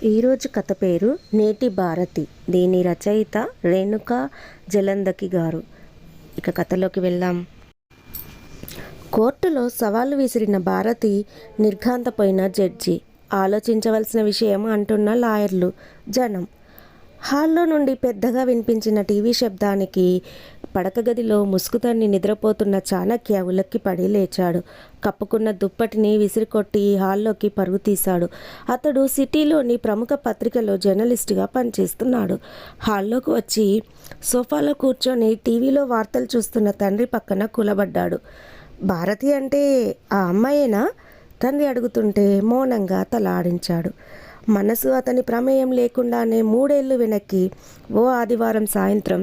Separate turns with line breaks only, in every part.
ఈరోజు కథ పేరు నేటి భారతి. దీని రచయిత రేణుకా జలంధకి గారు. ఇక కథలోకి వెళ్దాం. కోర్టులో సవాలు విసిరిన భారతి నిర్ఘాంతపోయిన జడ్జి, ఆలోచించవలసిన విషయం అంటున్న లాయర్లు, జనం. హాల్లో నుండి పెద్దగా వినిపించిన టీవీ శబ్దానికి పడక గదిలో ముసుగుతన్ని నిద్రపోతున్న చాణక్య ఉలక్కిపడి లేచాడు. కప్పుకున్న దుప్పటిని విసిరికొట్టి హాల్లోకి పరుగు తీశాడు. అతడు సిటీలోని ప్రముఖ పత్రికలో జర్నలిస్టుగా పనిచేస్తున్నాడు. హాల్లోకి వచ్చి సోఫాలో కూర్చొని టీవీలో వార్తలు చూస్తున్న తండ్రి పక్కన కూలబడ్డాడు. భారతి అంటే ఆ అమ్మాయేనా? తండ్రి అడుగుతుంటే మౌనంగా తల ఆడించాడు. మనసు అతని ప్రమేయం లేకుండానే 3 ఏళ్లు వెనక్కి ఓ ఆదివారం సాయంత్రం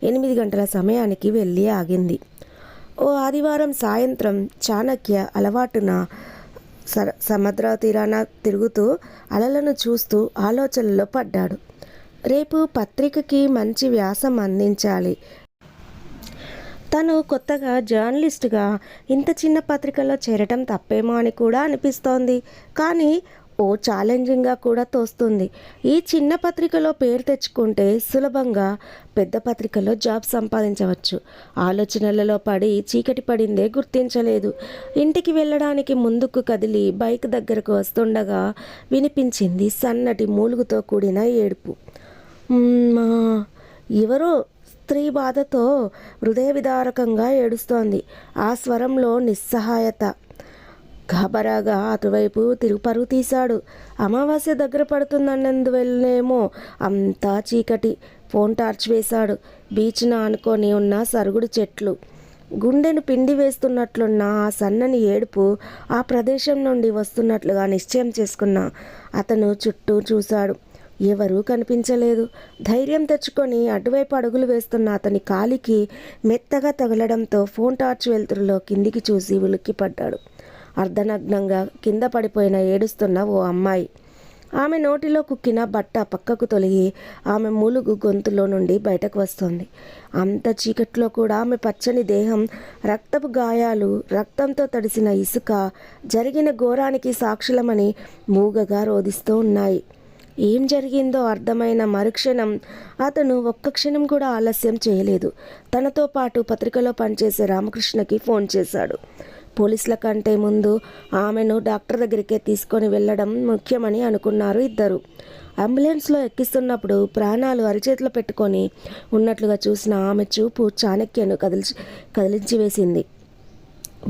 8 గంటల సమయానికి వెళ్ళి ఆగింది. ఓ ఆదివారం సాయంత్రం చాణక్య అలవాటున సముద్ర తీరాన తిరుగుతూ అలలను చూస్తూ ఆలోచనలో పడ్డాడు. రేపు పత్రికకి మంచి వ్యాసం అందించాలి. తను కొత్తగా జర్నలిస్టుగా ఇంత చిన్న పత్రికలో చేరటం తప్పేమో అని కూడా అనిపిస్తోంది. కానీ ఓ ఛాలెంజింగ్గా కూడా తోస్తుంది. ఈ చిన్న పత్రికలో పేరు తెచ్చుకుంటే సులభంగా పెద్ద పత్రికలో జాబ్ సంపాదించవచ్చు. ఆలోచనలలో పడి చీకటి పడిందే గుర్తించలేదు. ఇంటికి వెళ్ళడానికి ముందుకు కదిలి బైక్ దగ్గరకు వస్తుండగా వినిపించింది సన్నటి మూలుగుతో కూడిన ఏడుపు. ఎవరో స్త్రీ బాధతో హృదయ విదారకంగా ఏడుస్తోంది. ఆ స్వరంలో నిస్సహాయత. గాబరాగా అటువైపు పరుగు తీశాడు. అమావాస్య దగ్గర పడుతుందన్నందువల్లనేమో అంతా చీకటి. ఫోన్ టార్చ్ వేశాడు. బీచ్న ఆనుకొని ఉన్న సరుగుడు చెట్లు, గుండెను పిండి వేస్తున్నట్లున్న ఆ సన్నని ఏడుపు ఆ ప్రదేశం నుండి వస్తున్నట్లుగా నిశ్చయం చేసుకున్న అతను చుట్టూ చూశాడు. ఎవరూ కనిపించలేదు. ధైర్యం తెచ్చుకొని అటువైపు అడుగులు వేస్తున్న అతని కాలికి మెత్తగా తగలడంతో ఫోన్ టార్చ్ వెలుతురులో కిందికి చూసి ఉలిక్కిపడ్డాడు. అర్ధనగ్నంగా కింద పడిపోయిన ఏడుస్తున్న ఓ అమ్మాయి. ఆమె నోటిలో కుక్కిన బట్ట పక్కకు తొలగి ఆమె మూలుగు గొంతులో నుండి బయటకు వస్తోంది. అంత చీకట్లో కూడా ఆమె పచ్చని దేహం, రక్తపు గాయాలు, రక్తంతో తడిసిన ఇసుక జరిగిన ఘోరానికి సాక్షులమని మూగగా రోదిస్తూ ఉన్నాయి. ఏం జరిగిందో అర్థమైన మరుక్షణం అతను ఒక్క క్షణం కూడా ఆలస్యం చేయలేదు. తనతో పాటు పత్రికలో పనిచేసే రామకృష్ణకి ఫోన్ చేశాడు. పోలీసుల కంటే ముందు ఆమెను డాక్టర్ దగ్గరికే తీసుకొని వెళ్ళడం ముఖ్యమని అనుకున్నారు ఇద్దరు. అంబులెన్స్లో ఎక్కిస్తున్నప్పుడు ప్రాణాలు అరిచేతిలో పెట్టుకొని ఉన్నట్లుగా చూసిన ఆమె చూపు చాణక్యను కదిలించి వేసింది.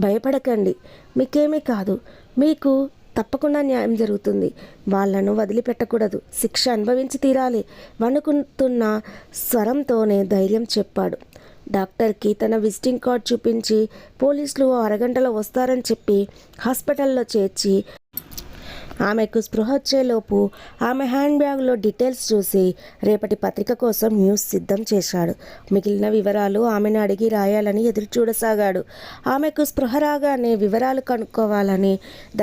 భయపడకండి, మీకేమీ కాదు, మీకు తప్పకుండా న్యాయం జరుగుతుంది. వాళ్లను వదిలిపెట్టకూడదు, శిక్ష అనుభవించి తీరాలి, వణుకుతున్న స్వరంతోనే ధైర్యం చెప్పాడు. డాక్టర్కి తన విజిటింగ్ కార్డ్ చూపించి పోలీసులు అరగంటలో వస్తారని చెప్పి హాస్పిటల్లో చేర్చి ఆమెకు స్పృహ వచ్చేలోపు ఆమె హ్యాండ్ బ్యాగ్లో డీటెయిల్స్ చూసి రేపటి పత్రిక కోసం న్యూస్ సిద్ధం చేశాడు. మిగిలిన వివరాలు ఆమెను అడిగి రాయాలని ఎదురు చూడసాగాడు. ఆమెకు స్పృహ రాగానే వివరాలు కనుక్కోవాలని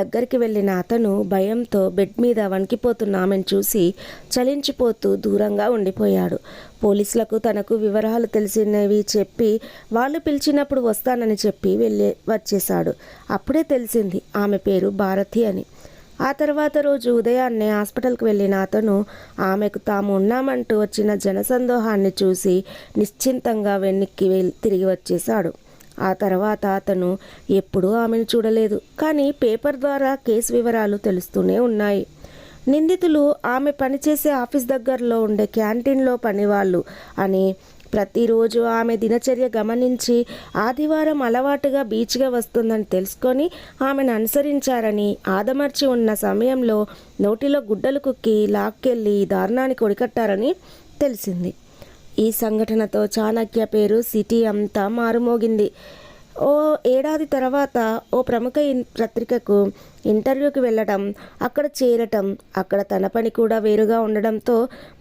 దగ్గరికి వెళ్ళిన అతను భయంతో బెడ్ మీద వణికిపోతున్న ఆమెను చూసి చలించిపోతూ దూరంగా ఉండిపోయాడు. పోలీసులకు తనకు వివరాలు తెలిసినవి చెప్పి వాళ్ళు పిలిచినప్పుడు వస్తానని చెప్పి వచ్చేశాడు. అప్పుడే తెలిసింది ఆమె పేరు భారతి అని. ఆ తర్వాత రోజు ఉదయాన్నే హాస్పిటల్కి వెళ్ళిన అతను ఆమెకు తాము ఉన్నామంటూ వచ్చిన జనసందోహాన్ని చూసి నిశ్చింతంగా వెనక్కి తిరిగి వచ్చేశాడు. ఆ తర్వాత అతను ఎప్పుడూ ఆమెను చూడలేదు. కానీ పేపర్ ద్వారా కేసు వివరాలు తెలుస్తూనే ఉన్నాయి. నిందితులు ఆమె పనిచేసే ఆఫీస్ దగ్గరలో ఉండే క్యాంటీన్లో పనివాళ్ళు అని, ప్రతిరోజు ఆమె దినచర్య గమనించి ఆదివారం అలవాటుగా బీచ్గా వస్తుందని తెలుసుకొని ఆమెను అనుసరించారని, ఆదమర్చి ఉన్న సమయంలో నోటిలో గుడ్డలు కుక్కి లాక్కెళ్ళి దారుణానికి ఒడికట్టారని తెలిసింది. ఈ సంఘటనతో చాణక్య పేరు సిటీ అంతా మారుమోగింది. ఓ ఏడాది తర్వాత ఓ ప్రముఖ పత్రికకు ఇంటర్వ్యూకి వెళ్ళడం, అక్కడ చేరటం, అక్కడ తన పని కూడా వేరుగా ఉండడంతో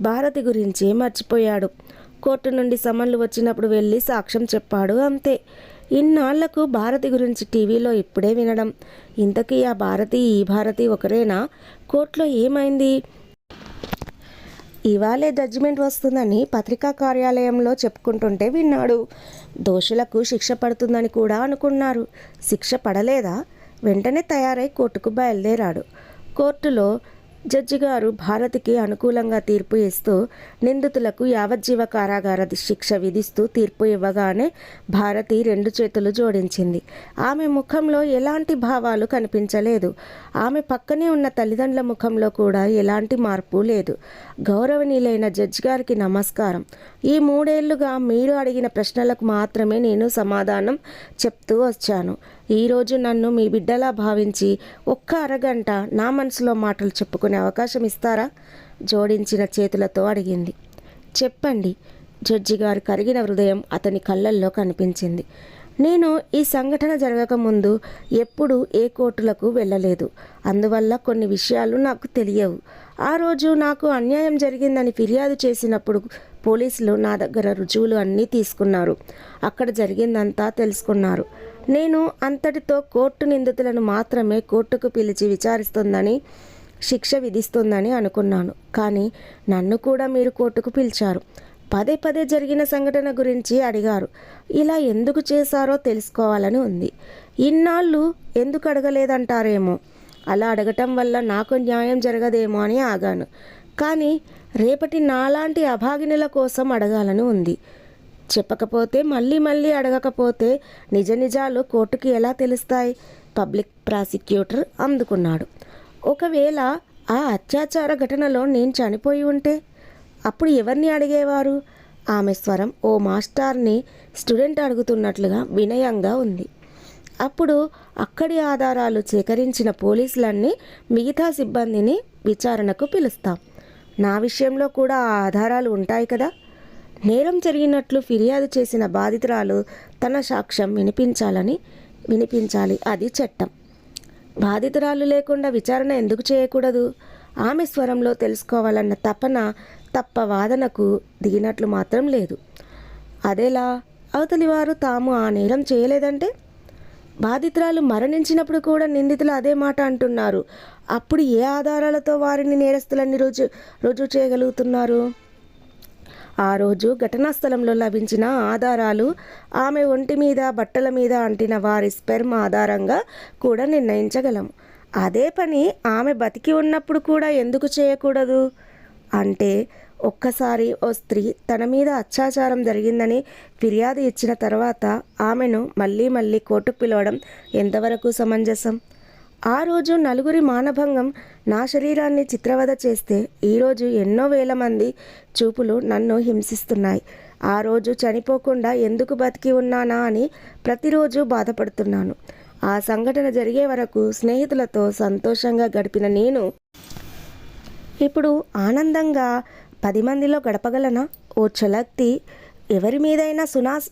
భారతి గురించి మర్చిపోయాడు. కోర్టు నుండి సమన్లు వచ్చినప్పుడు వెళ్ళి సాక్ష్యం చెప్పాడు, అంతే. ఇన్నాళ్లకు భారతి గురించి టీవీలో ఇప్పుడే వినడం. ఇంతకీ ఆ భారతి ఈ భారతి ఒకరేనా? కోర్టులో ఏమైంది? ఇవాళే జడ్జిమెంట్ వస్తుందని పత్రికా కార్యాలయంలో చెప్పుకుంటుంటే విన్నాడు. దోషులకు శిక్ష పడుతుందని కూడా అనుకున్నారు. శిక్ష పడలేదా? వెంటనే తయారై కోర్టుకు బయలుదేరాడు. కోర్టులో జడ్జి గారు భారతికి అనుకూలంగా తీర్పు ఇస్తూ నిందితులకు యావజ్జీవ కారాగార శిక్ష విధిస్తూ తీర్పు ఇవ్వగానే భారతి 2 చేతులు జోడించింది. ఆమె ముఖంలో ఎలాంటి భావాలు కనిపించలేదు. ఆమె పక్కనే ఉన్న తల్లిదండ్రుల ముఖంలో కూడా ఎలాంటి మార్పు లేదు. గౌరవనీయులైన జడ్జి గారికి నమస్కారం. ఈ 3 ఏళ్లుగా మీరు అడిగిన ప్రశ్నలకు మాత్రమే నేను సమాధానం చెప్తూ వచ్చాను. ఈరోజు నన్ను మీ బిడ్డలా భావించి ఒక్క అరగంట నా మనసులో మాటలు చెప్పుకునే అవకాశం ఇస్తారా? జోడించిన చేతులతో అడిగింది. చెప్పండి. జడ్జి గారు కరిగిన హృదయం అతని కళ్ళల్లో కనిపించింది. నేను ఈ సంఘటన జరగకముందు ఎప్పుడూ ఏ కోర్టులకు వెళ్ళలేదు. అందువల్ల కొన్ని విషయాలు నాకు తెలియవు. ఆ రోజు నాకు అన్యాయం జరిగిందని ఫిర్యాదు చేసినప్పుడు పోలీసులు నా దగ్గర రుజువులు అన్నీ తీసుకున్నారు. అక్కడ జరిగిందంతా తెలుసుకున్నారు. నేను అంతటితో కోర్టు నిందితులను మాత్రమే కోర్టుకు పిలిచి విచారిస్తుందని, శిక్ష విధిస్తుందని అనుకున్నాను. కానీ నన్ను కూడా మీరు కోర్టుకు పిలిచారు. పదే పదే జరిగిన సంఘటన గురించి అడిగారు. ఇలా ఎందుకు చేశారో తెలుసుకోవాలని ఉంది. ఇన్నాళ్ళు ఎందుకు అడగలేదంటారేమో. అలా అడగటం వల్ల నాకు న్యాయం జరగదేమో అని ఆగాను. కానీ రేపటి నాలాంటి అభాగినుల కోసం అడగాలని ఉంది. చెప్పకపోతే మళ్ళీ అడగకపోతే నిజ నిజాలు కోర్టుకి ఎలా తెలుస్తాయి? పబ్లిక్ ప్రాసిక్యూటర్ అందుకున్నాడు. ఒకవేళ ఆ అత్యాచార ఘటనలో నేను చనిపోయి ఉంటే అప్పుడు ఎవరిని అడిగేవారు? ఆమె స్వరం ఓ మాస్టర్ని స్టూడెంట్ అడుగుతున్నట్లుగా వినయంగా ఉంది. అప్పుడు అక్కడి ఆధారాలు సేకరించిన పోలీసులన్నీ మిగతా సిబ్బందిని విచారణకు పిలుస్తాం. నా విషయంలో కూడా ఆ ఆధారాలు ఉంటాయి కదా. నేరం జరిగినట్లు ఫిర్యాదు చేసిన బాధితురాలు తన సాక్ష్యం వినిపించాలి. అది చట్టం. బాధితురాలు లేకుండా విచారణ ఎందుకు చేయకూడదు? ఆమె స్వరంలో తెలుసుకోవాలన్న తప్ప వాదనకు దిగినట్లు మాత్రం లేదు. అదేలా? అవతలి వారు తాము ఆ నేరం చేయలేదంటే? బాధితురాలు మరణించినప్పుడు కూడా నిందితులు అదే మాట అంటున్నారు. అప్పుడు ఏ ఆధారాలతో వారిని నేరస్తులని రుజువు చేయగలుగుతున్నారు? ఆ రోజు ఘటనా స్థలంలో లభించిన ఆధారాలు ఆమె ఒంటి మీద, బట్టల మీద అంటిన వారి స్పెర్మ్ ఆధారంగా కూడా నిర్ణయించగలము. అదే పని ఆమె బతికి ఉన్నప్పుడు కూడా ఎందుకు చేయకూడదు? అంటే ఒక్కసారి ఓ స్త్రీ తన మీద అత్యాచారం జరిగిందని ఫిర్యాదు ఇచ్చిన తర్వాత ఆమెను మళ్ళీ కోర్టుకు పిలవడం ఎంతవరకు సమంజసం? ఆ రోజు నలుగురి మానభంగం నా శరీరాన్ని చిత్రవద చేస్తే ఈరోజు ఎన్నో వేల మంది చూపులు నన్ను హింసిస్తున్నాయి. ఆ రోజు చనిపోకుండా ఎందుకు బతికి ఉన్నానా అని ప్రతిరోజు బాధపడుతున్నాను. ఆ సంఘటన జరిగే వరకు స్నేహితులతో సంతోషంగా గడిపిన నేను ఇప్పుడు ఆనందంగా 10 మందిలో గడపగలనా? ఓ చలక్తి ఎవరి మీదైనా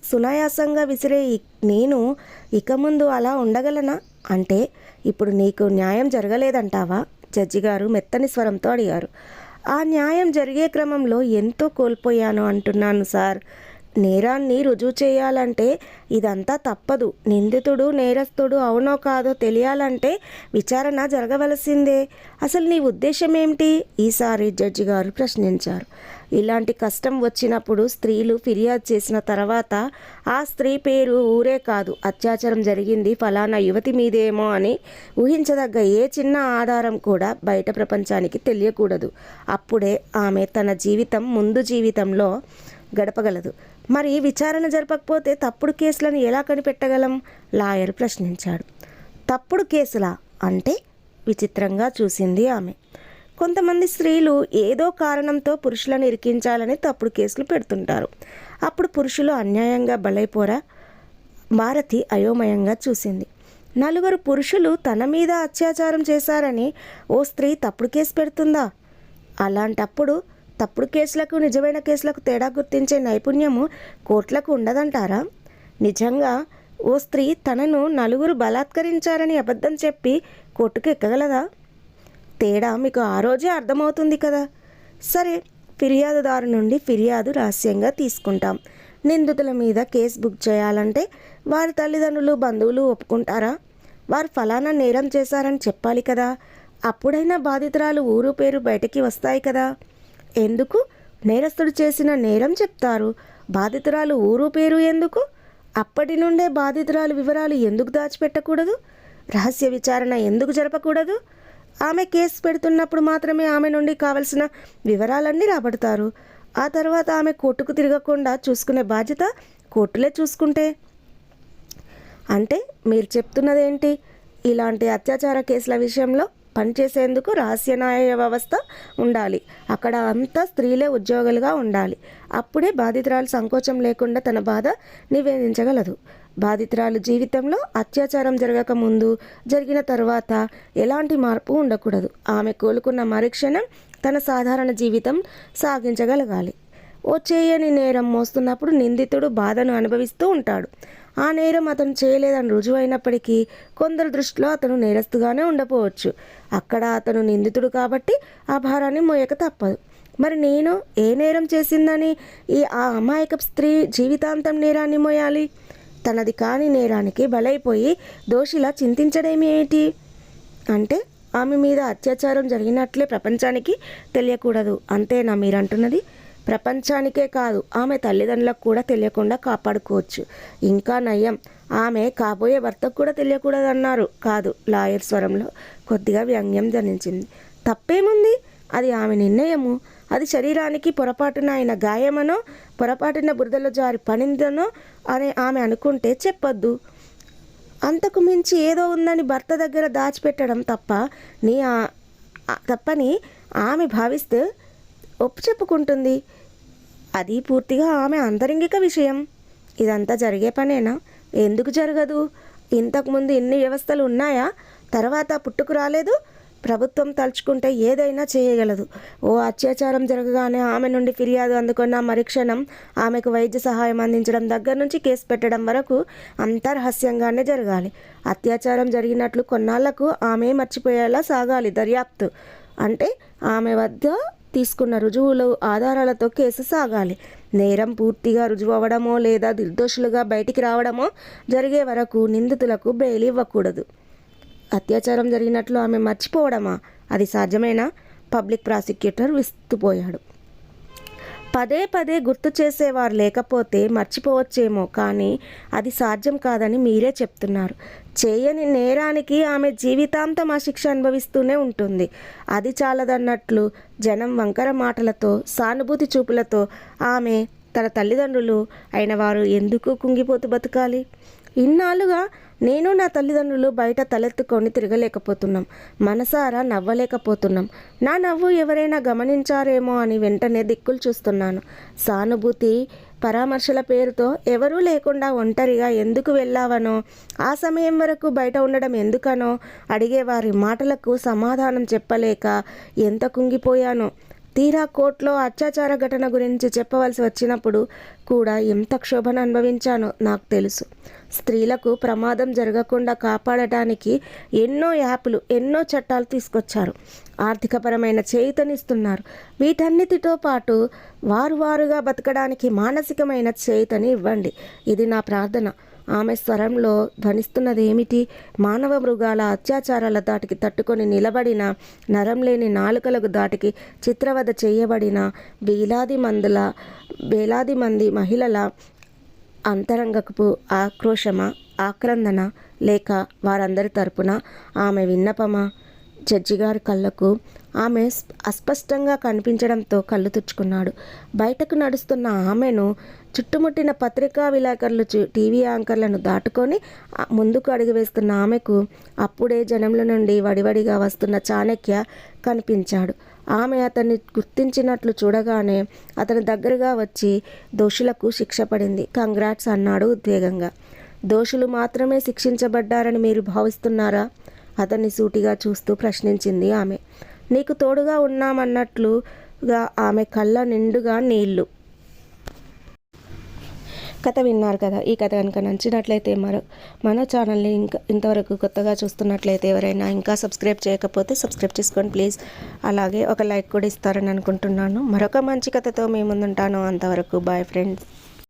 సునాయాసంగా విసిరే నేను ఇక ముందు అలా ఉండగలనా? అంటే ఇప్పుడు నీకు న్యాయం జరగలేదంటావా? జడ్జి గారు మెత్తని స్వరంతో అడిగారు. ఆ న్యాయం జరిగే క్రమంలో ఎంతో కోల్పోయాను అంటున్నాను సార్. నేరాన్ని రుజువు చేయాలంటే ఇదంతా తప్పదు. నిందితుడు నేరస్తుడు అవునో కాదో తెలియాలంటే విచారణ జరగవలసిందే. అసలు నీ ఉద్దేశం ఏమిటి? ఈసారి జడ్జి గారు ప్రశ్నించారు. ఇలాంటి కష్టం వచ్చినప్పుడు స్త్రీలు ఫిర్యాదు చేసిన తర్వాత ఆ స్త్రీ పేరు ఊరే కాదు, అత్యాచారం జరిగింది ఫలానా యువతి మీదేమో అని ఊహించదగ్గ ఏ చిన్న ఆధారం కూడా బయట ప్రపంచానికి తెలియకూడదు. అప్పుడే ఆమె తన ముందు జీవితంలో గడపగలదు. మరి విచారణ జరపకపోతే తప్పుడు కేసులను ఎలా కనిపెట్టగలం? లాయర్ ప్రశ్నించాడు. తప్పుడు కేసులా అంటే? విచిత్రంగా చూసింది ఆమె. కొంతమంది స్త్రీలు ఏదో కారణంతో పురుషులను ఇరికించాలని తప్పుడు కేసులు పెడుతుంటారు. అప్పుడు పురుషులు అన్యాయంగా బలైపోరా? భారతి అయోమయంగా చూసింది. 4 పురుషులు తన మీద అత్యాచారం చేశారని ఓ స్త్రీ తప్పుడు కేసు పెడుతుందా? అలాంటప్పుడు తప్పుడు కేసులకు నిజమైన కేసులకు తేడా గుర్తించే నైపుణ్యము కోర్టులకు ఉండదంటారా? నిజంగా ఓ స్త్రీ తనను 4 బలాత్కరించారని అబద్ధం చెప్పి కోర్టుకు ఎక్కగలదా? తేడా మీకు ఆ రోజే అర్థమవుతుంది కదా. సరే, ఫిర్యాదుదారు నుండి ఫిర్యాదు రహస్యంగా తీసుకుంటాం. నిందితుల మీద కేసు బుక్ చేయాలంటే వారి తల్లిదండ్రులు, బంధువులు ఒప్పుకుంటారా? వారు ఫలానా నేరం చేశారని చెప్పాలి కదా. అప్పుడైనా బాధితురాలు ఊరు పేరు బయటికి వస్తాయి కదా. ఎందుకు? నేరస్తుడు చేసిన నేరం చెప్తారు. బాధితురాలు ఊరు పేరు ఎందుకు? అప్పటి నుండే బాధితురాలు వివరాలు ఎందుకు దాచిపెట్టకూడదు? రహస్య విచారణ ఎందుకు జరపకూడదు? ఆమె కేసు పెడుతున్నప్పుడు మాత్రమే ఆమె నుండి కావలసిన వివరాలన్నీ రాబడతారు. ఆ తర్వాత ఆమె కోర్టుకు తిరగకుండా చూసుకునే బాధ్యత కోర్టులే చూసుకుంటే. అంటే మీరు చెప్తున్నదేంటి? ఇలాంటి అత్యాచార కేసుల విషయంలో పనిచేసేందుకు రహస్య న్యాయ వ్యవస్థ ఉండాలి, అక్కడ అంతా స్త్రీలే ఉద్యోగులుగా ఉండాలి. అప్పుడే బాధితురాలు సంకోచం లేకుండా తన బాధ నివేదించగలదు. బాధితురాలు జీవితంలో అత్యాచారం జరగక ముందు, జరిగిన తర్వాత ఎలాంటి మార్పు ఉండకూడదు. ఆమె కోలుకున్న మరుక్షణం తన సాధారణ జీవితం సాగించగలగాలి. ఓ చేయని నేరం మోస్తున్నప్పుడు నిందితుడు బాధను అనుభవిస్తూ ఉంటాడు. ఆ నేరం అతను చేయలేదని రుజువైనప్పటికీ కొందరు దృష్టిలో అతను నేరస్తుగానే ఉండకపోవచ్చు. అక్కడ అతను నిందితుడు కాబట్టి ఆ భారాన్ని మోయక తప్పదు. మరి నేను ఏ నేరం చేసిందని ఆ అమాయక స్త్రీ జీవితాంతం నేరాన్ని మోయాలి? తనది కాని నేరానికి బలైపోయి దోషిలా చింతించడమేమి ఏమిటి? అంటే ఆమె మీద అత్యాచారం జరిగినట్లే ప్రపంచానికి తెలియకూడదు అంతేనా మీరంటున్నది? ప్రపంచానికే కాదు, ఆమె తల్లిదండ్రులకు కూడా తెలియకుండా కాపాడుకోవచ్చు. ఇంకా నయం, ఆమె కాబోయే భర్తకు కూడా తెలియకూడదన్నారు. కాదు, లాయర్ స్వరంలో కొద్దిగా వ్యంగ్యం జనించింది. తప్పేముంది? అది ఆమె నిర్ణయము. అది శరీరానికి పొరపాటున అయిన గాయమనో, పొరపాటున బురదలో జారి పడిందనో అని ఆమె అనుకుంటే చెప్పొద్దు. అంతకు మించి ఏదో ఉందని భర్త దగ్గర దాచిపెట్టడం తప్పని ఆమె భావిస్తే ఒప్పు చెప్పుకుంటుంది. అది పూర్తిగా ఆమె అంతరంగిక విషయం. ఇదంతా జరిగే పనేనా? ఎందుకు జరగదు? ఇంతకుముందు ఇన్ని వ్యవస్థలు ఉన్నాయా? తర్వాత పుట్టుకు రాలేదు. ప్రభుత్వం తలుచుకుంటే ఏదైనా చేయగలదు. ఓ అత్యాచారం జరగగానే ఆమె నుండి ఫిర్యాదు అందుకున్న మరుక్షణం ఆమెకు వైద్య సహాయం అందించడం దగ్గర నుంచి కేసు పెట్టడం వరకు అంతా రహస్యంగానే జరగాలి. అత్యాచారం జరిగినట్లు కొన్నాళ్లకు ఆమె మర్చిపోయేలా సాగాలి దర్యాప్తు. అంటే ఆమె వద్ద తీసుకున్న రుజువులు ఆధారాలతో కేసు సాగాలి. నేరం పూర్తిగా రుజువు అవ్వడమో లేదా నిర్దోషులుగా బయటికి రావడమో జరిగే వరకు నిందితులకు బెయిల్ ఇవ్వకూడదు. అత్యాచారం జరిగినట్లు ఆమె మర్చిపోవడమా? అది సాధ్యమేనా? పబ్లిక్ ప్రాసిక్యూటర్ విస్తుపోయాడు. పదే పదే గుర్తు చేసేవారు లేకపోతే మర్చిపోవచ్చేమో, కానీ అది సాధ్యం కాదని మీరే చెప్తున్నారు. చేయని నేరానికి ఆమె జీవితాంతం ఆ శిక్ష అనుభవిస్తూనే ఉంటుంది. అది చాలదన్నట్లు జనం వంకర మాటలతో, సానుభూతి చూపులతో ఆమె, తన తల్లిదండ్రులు అయిన వారు ఎందుకు కుంగిపోతూ బతకాలి? ఇన్నాళ్ళుగా నేను నా తల్లిదండ్రులు బయట తలెత్తుకొని తిరగలేకపోతున్నాం, మనసారా నవ్వలేకపోతున్నాం. నా నవ్వు ఎవరైనా గమనించారేమో అని వెంటనే దిక్కులు చూస్తున్నాను. సానుభూతి పరామర్శల పేరుతో ఎవరూ లేకుండా ఒంటరిగా ఎందుకు వెళ్ళావనో, ఆ సమయం వరకు బయట ఉండడం ఎందుకనో అడిగేవారి మాటలకు సమాధానం చెప్పలేక ఎంత కుంగిపోయానో. తీరా కోర్టులో అత్యాచార ఘటన గురించి చెప్పవలసి వచ్చినప్పుడు కూడా ఎంత క్షోభను అనుభవించానో నాకు తెలుసు. స్త్రీలకు ప్రమాదం జరగకుండా కాపాడటానికి ఎన్నో యాప్లు, ఎన్నో చట్టాలు తీసుకొచ్చారు. ఆర్థికపరమైన చేయూతనిస్తున్నారు. వీటన్నిటితో పాటు వారుగా బతకడానికి మానసికమైన చేయూతని ఇవ్వండి. ఇది నా ప్రార్థన. ఆమె స్వరంలో ధ్వనిస్తున్నది ఏమిటి? మానవ మృగాల అత్యాచారాల దాటికి తట్టుకొని నిలబడిన, నరం లేని నాలుకలకు దాటికి చిత్రవద చేయబడిన వేలాది మంది మహిళల అంతరంగపు ఆక్రోశమా, ఆక్రందన, లేక వారందరి తరపున ఆమె విన్నపమా? జడ్జి గారి కళ్ళకు ఆమె అస్పష్టంగా కనిపించడంతో కళ్ళు తుడుచుకున్నాడు. బయటకు నడుస్తున్న ఆమెను చుట్టుముట్టిన పత్రికా విలేకరులు, టీవీ యాంకర్లను దాటుకొని ముందుకు అడుగు వేస్తున్న ఆమెకు అప్పుడే జనంలో నుండి వడివడిగా వస్తున్న చాణక్య కనిపించాడు. ఆమె అతన్ని గుర్తించినట్లు చూడగానే అతని దగ్గరగా వచ్చి, దోషులకు శిక్ష పడింది, కంగ్రాట్స్ అన్నాడు ఉద్వేగంగా. దోషులు మాత్రమే శిక్షించబడ్డారని మీరు భావిస్తున్నారా? అతన్ని సూటిగా చూస్తూ ప్రశ్నించింది ఆమె. నీకు తోడుగా ఉన్నామన్నట్లుగా ఆమె కళ్ళ నిండుగా నీళ్లు. కథ విన్నారు కదా. ఈ కథ కనుక నచ్చినట్లయితే మన ఛానల్ని ఇంతవరకు కొత్తగా చూస్తున్నట్లయితే ఎవరైనా ఇంకా సబ్స్క్రైబ్ చేయకపోతే సబ్స్క్రైబ్ చేసుకోండి ప్లీజ్. అలాగే ఒక లైక్ కూడా ఇస్తారని అనుకుంటున్నాను. మరొక మంచి కథతో మీ ముందుంటాను. అంతవరకు బాయ్ ఫ్రెండ్స్.